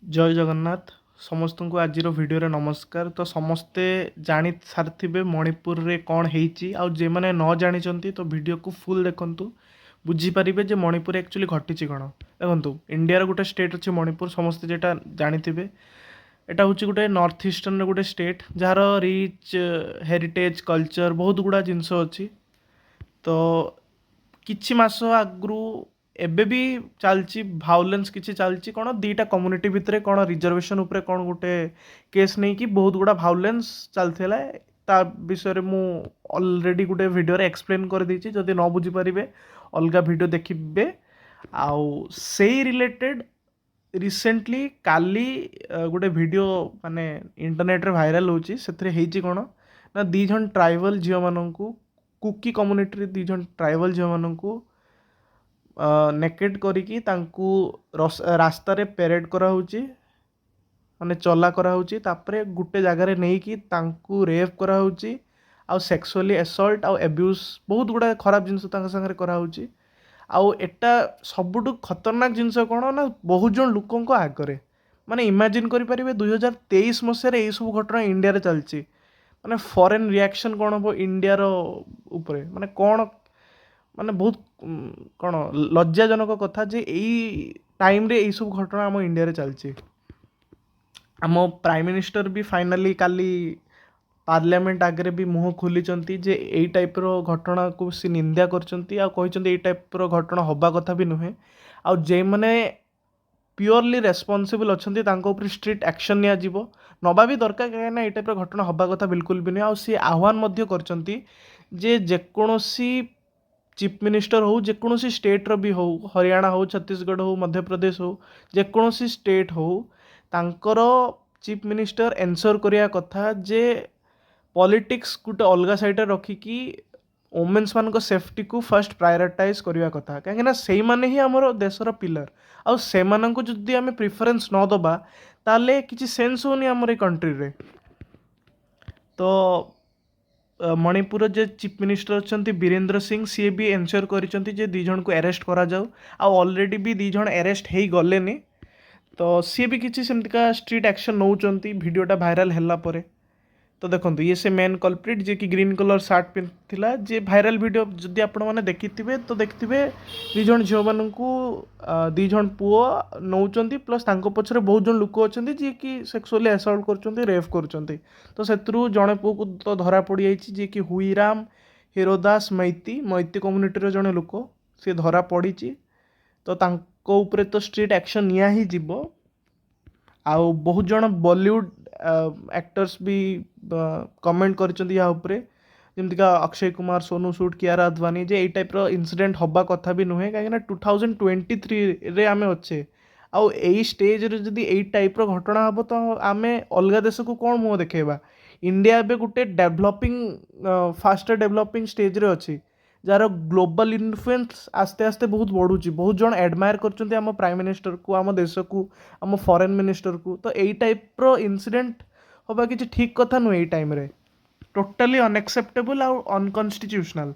जय जगन्नाथ समस्त को आज भिडियो नमस्कार। तो समस्ते जानी सारे मणिपुर रे कौन होती जे मैंने न जानी तो वीडियो को फुल देखु बुझीपारे जे मणिपुर एक्चुअली घटी कौन। देखो इंडिया गोटे स्टेट अच्छे मणिपुर समस्ते जेटा जानी एटा हूँ गोटे नॉर्थ ईस्टर्न गोटे state jar rich heritage culture बहुत गुड़ा जिनस अच्छी। तो किछि मास आगु एबे भी चलची भाउलेंस किछि चलची कौन दीटा कम्युनिटी भितर कौन रिजर्वेशन उपरे कौन गोटे केस नहीं कि बहुत गुड़ा भाउलेंस चलथिला ता विषय मु ऑलरेडी गोटे वीडियो रे एक्सप्लेन कर देछि। जदि न बुझी परिबे अलगा वीडियो देखिबे। आउ सेही रिलेटेड रिसेंटली काली गोटे वीडियो माने इंटरनेट रे वायरल होची सेथरे हेची कोन ना दी जन ट्राइबल झियो माननकू कुकी कम्युनिटी रे दी जन ट्राइबल झियो माननकू नेकेड करिकी तांकू रास्ता रे पेरेड करा होची माने चला करा होची तापरे गुटे जगह रे नहीं कि तांकू रेप करा होची आ सेक्सुअली असॉल्ट आ एब्यूज बहुत गुड़ा खराब जिनस तांका संगे करा होची। आउ एटा सबुठु खतरनाक जिनस कौन ना बहुत जन लोक आगे माने इमेजिन करें 2023 मसीह यही सब घटना इंडिया रे चलची माने फॉरेन रिएक्शन कौन हम इंडिया ऊपर माने कौन माने बहुत कौन लज्जाजनक कथा जे यही टाइम रे यही सब घटना आम इंडिया रे चलची। आम प्राइम मिनिस्टर भी फाइनाली काली पार्लियामेंट आगे भी मुह खोली जे यही टाइप घटना को सी निंदा कर टाइप घटना हवा कथा भी नुहे आउ जे मैंने प्योरली रेस्पॉन्सिबल अच्छा स्ट्रिक्ट एक्शन नियाजिबो नवा भी दरकार कहीं टाइप घटना हवा कथा बिल्कुल भी नहीं। सी आह्वान मध्य करचंती जे जेकोसी चीफ मिनिस्टर हो जेकोसी स्टेट रो भी हो हरियाणा हो छत्तीसगढ़ हो मध्य प्रदेश हो जेकोसी स्टेट हो तांकर चीफ मिनिस्टर एनश्योर करिया कथा जे पॉलिटिक्स गोटे अलग साइड रखिकी वोमेन्स मान सेफ्टी को फर्स्ट प्रायोरिटाइज करने कथा कहीं से मैंने ही आमर देशर पिलर आउ से जदि आम प्रिफरेन्स न दबा ताले किसी सेन्स होनी आमर कंट्री रे। तो मणिपुर जे चीफ मिनिस्टर अच्छा बीरेन्द्र सिंह सी भी एनश्योर कर दी जन को अरेस्ट करा जाऊ ऑलरेडी भी दी जन अरेस्ट हो गले। तो सी भी किसी सेमतिका स्ट्रिक्ट एक्शन नौकरी वीडियोटा भाइराल है। तो देखो ये से मेन कल्प्रिट जे कि ग्रीन कलर सार्ट पिंधिला जे भाइराल वीडियो जदि आपण मैंने देखी तो देखिए दी जन झील मानू दी जन पुओ नौकरी प्लस पछरे बहुत जन लोक अच्छा जी कि सेक्सुअली असल्ट कर रेप कर। तो से जड़े पुओ को तो धरा पड़ जी कि हुईराम हिरोदास मैती मैती कम्युनिटी जड़े लोक सी धरा पड़ी। तो तांको उपरे तो स्ट्रिक्ट एक्शन निया ही जीवो। आउ बहुत जन बॉलीवुड एक्टर्स भी कमेंट कर जमतीका अक्षय कुमार सोनू सूद कियारा अद्वानी जे यही टाइप इनसीडेंट हवा कथा भी नुहे कहीं 2023 रे आमे अच्छे आउ यही स्टेज रे जदि यही टाइप घटना हम तो आम अलग देश को कौन मुँह देखेबा। इंडिया एबे गोटे डेभलपिंग फास्ट डेभलपिंग स्टेज रे अच्छी जार ग्लोबल इन्फ्लुएंस आस्ते आस्ते बहुत बढ़ुची बहुत जन एडमायर करछन्ती आम प्राइम मिनिस्टर को आम देश को आम फॉरेन मिनिस्टर को। तो यही टाइप इनसीडेंट हवा किसी ठीक कथा नुहे यही टाइम रे टोटाली अनएक्सेप्टेबल आउ अनकन्स्टिट्यूशनल।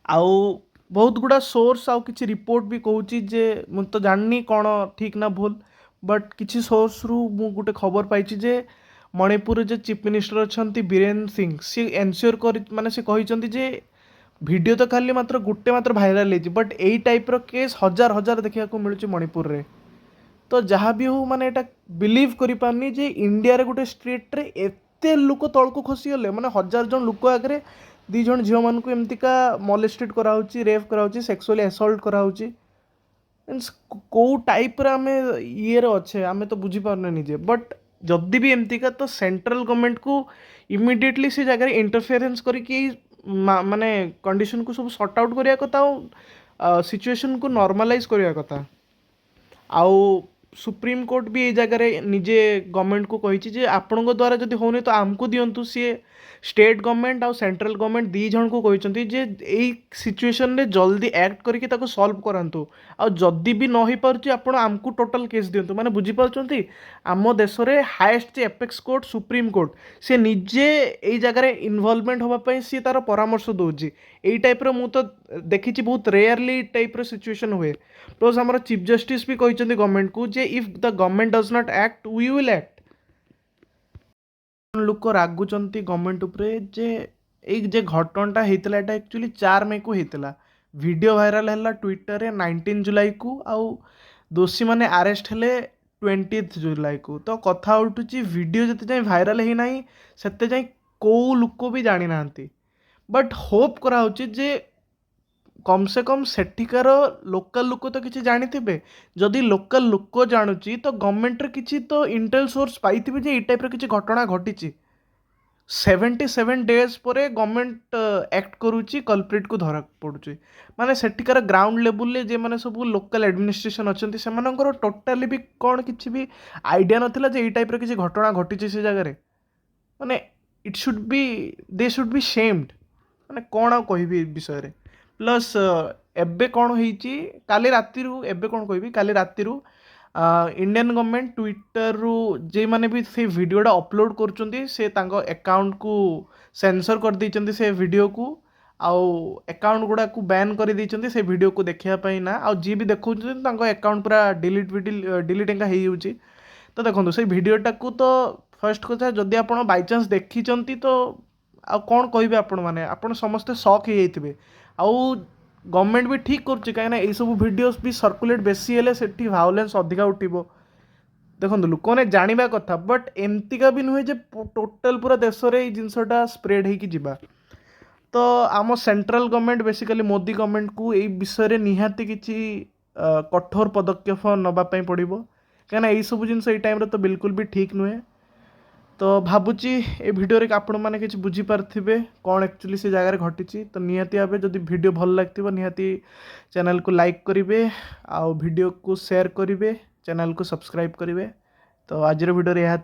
आउ बहुत गुड़ा सोर्स आउ किसी रिपोर्ट भी कहूँ जे मु तो जाननी कौन ठीक ना भूल बट किसी सोर्स रु मु गोटे खबर पाई जे मणिपुर जे चीफ मिनिस्टर अच्छा बीरेन्द्र सिंह सी एनश्योर कर माने सी कहिसंती जे वीडियो तो खाली मात्र गोटे मात्र भाइराल होती बट यही टाइप केस हजार हजार देखा मिलूँ मणिपुर रे। तो जहाँ भी हो माने एटा बिलीव करि पारनी जे इंडिया रे गोटे स्टेट रे एते लोक तळको खसी गले माने हजार जन लोक आगे दी जन झील मान को एमतिका मॉलेस्टेड करा होची रेप करा होची सेक्सुअली असॉल्ट करा होची मीन्स को टाइप रे आमे ये रे अच्छे आमे तो बुझी पारने निजे। बट जदि भी एमतिका तो सेंट्रल गवर्नमेंट को इमिडिएटली से जगह इंटरफेरेंस करके माने कंडीशन को सब सॉर्ट आउट करिया कथा सिचुएशन को नॉर्मलाइज करिया कथा। आउ सुप्रीम कोर्ट भी ये जगह निजे गवर्नमेंट को कही आपण द्वारा जब होनी तो आमको दिंतु सी स्टेट गवर्नमेंट आउ सेंट्रल गवर्नमेंट दी जन को कहते जे यही सिचुएशन रे जल्दी एक्ट करके सॉल्व करातु आ जदि भी न हो पार्टी आपण आमको टोटल केस दिंतु माने बुझी पार्टी आम देश में highest apex court supreme court से निजे यही जगह इनवॉल्वमेंट होगापी सी तार परामर्श दौर यही टाइप्र मु तो देखी बहुत रेयरली टाइप्र सिचुएशन हुए। प्लस आम चीफ जस्टिस भी कहते गवर्नमेंट को जे if the government does not act we will act. लोक रागुचंती गवर्नमेंट उपरे जे एक जे घटनाटा होता है एक्चुअली 4 मई को होता। वीडियो वायरल है ट्विटर रे 19 जुलाई को आउ दोषी माने अरेस्ट हेले 20 जुलाई को। तो कथा उठुची वीडियो जिते जाए भाइराल ही ना सेते जाए को लोक भी जानी ना। बट होप करा जे कम से कम सेठिकार लोकल लोक तो किसी जानी जदि लोकल लोक जानुची तो गवर्नमेंट रे किसी तो इंटेल सोर्स पाई जे ये टाइप किसी घटना घटी 77 डेज पर गवर्नमेंट एक्ट करुच्ची कल्प्रिट को धरा पड़ुची। माने सेठिकार ग्राउंड लेवल ले जे माने सब लोकल एडमिनिस्ट्रेशन अच्छा से टोटाली भी कौन किसी भी आइडिया नाला जे टाइप किसी घटना घटी से जगह माने it should be they should be shamed. माने कौन आ कहबी विषय रे। प्लस एबे कौन होईची काली राति एबे कौन कहबी काली राति इंडियन गवर्नमेंट ट्विटर रु जे माने भी से वीडियोटा अपलोड करचंती से तांको अकाउंट को सेंसर कर दी से वीडियो को आउ अकाउंट गुड़ा को बैन कर दी से वीडियो को देखिया पाई ना आउ जी भी देखौछन तांको अकाउंट पूरा डिलीट एंगा हो जाउची। तो देखो से वीडियोटा को तो फर्स्ट कथा जदि आपण बाय चांस देखिचंती तो आ कौन कहबे आपण माने आपण समस्ते शॉक हो जाइथिबे। आउ गवर्नमेंट भी ठीक करुच्ची कहीं सब वीडियोस भी सर्कुलेट बेसी हेले सेठी भायोलेंस अधिका उठिबो। देखो लोक मैंने जाना कथा बट एमतिका भी नुहे जे टोटल पूरा देश में जिनसटा स्प्रेड होगी जीवा। तो आम central government basically Modi government को यही विषय निहाती किसी कठोर पदक्षेप नापी पड़ो कहीं यही सब जिन टाइम तो बिल्कुल भी ठीक नुहे। तो भावुची ए वीडियो रे आपण मैंने किसी बुझीपारे कौन एक्चुअली से जगह घटी। तो निहाती भाव जब वीडियो भल लगे निहाती चैनल को लाइक करेंगे आउ वीडियो को शेयर करेंगे चैनल को सब्सक्राइब करेंगे। तो आज वीडियो यह।